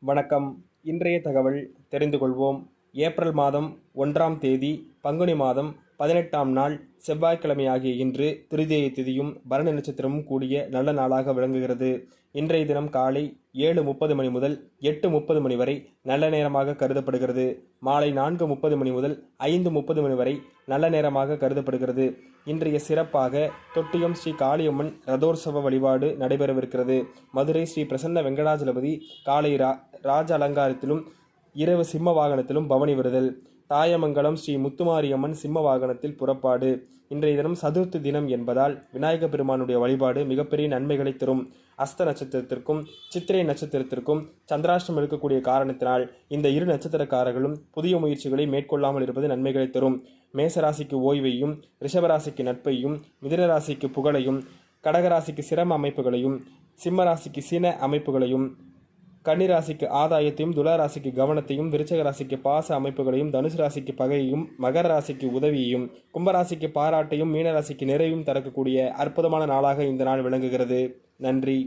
வணக்கம். இன்றைய தகவல் தெரிந்து கொள்வோம். ஏப்ரல் மாதம் 1ஆம் தேதி பங்குனி மாதம் 18ஆம் நாள் செவ்வாய்க்கிழமை ஆகிய இன்று திருதேய திதியும் பரணி நட்சத்திரமும் கூடிய நல்ல நாளாக விளங்குகிறது. இன்றைய தினம் காலை 7:30 மணி முதல் 8:30 மணி வரை நல்ல நேரமாக கருதப்படுகிறது. மாலை 4:30 மணி முதல் 5:30 மணி வரை நல்ல நேரமாக கருதப்படுகிறது. இன்றைய சிறப்பாக தொட்டியம் ஸ்ரீ காளியம்மன் ரதோற்சவ வழிபாடு நடைபெறவிருக்கிறது. மதுரை ஸ்ரீ பிரசன்ன வெங்கடாஜலபதி காலை ராஜ அலங்காரத்திலும் இரவு சிம்ம வாகனத்திலும் பவனி வருதல். தாயமங்கலம் ஸ்ரீ முத்துமாரியம்மன் சிம்ம வாகனத்தில் புறப்பாடு. இன்றைய தினம் சதுர்த்தி தினம் என்பதால் விநாயக பெருமானுடைய வழிபாடு மிகப்பெரிய நன்மைகளை தரும். அஸ்த நட்சத்திரத்திற்கும் சித்திரை நட்சத்திரத்திற்கும் சந்திராஷ்டம் இருக்கக்கூடிய காரணத்தினால் இந்த இரு நட்சத்திரக்காரர்களும் புதிய முயற்சிகளை மேற்கொள்ளாமல் இருப்பது நன்மைகளை தரும். மேசராசிக்கு ஓய்வையும், ரிஷபராசிக்கு நட்பையும், மிதுனராசிக்கு புகழையும், கடகராசிக்கு சிரம அமைப்புகளையும், சிம்மராசிக்கு சீன அமைப்புகளையும், கன்னிராசிக்கு ஆதாயத்தையும், துளாராசிக்கு கவனத்தையும், விருச்சக ராசிக்கு பாச அமைப்புகளையும், தனுசு ராசிக்கு பகையையும், மகர ராசிக்கு உதவியையும், கும்பராசிக்கு பாராட்டையும், மீனராசிக்கு நிறைவையும் தரக்கூடிய அற்புதமான நாளாக இந்த நாள் விளங்குகிறது. நன்றி.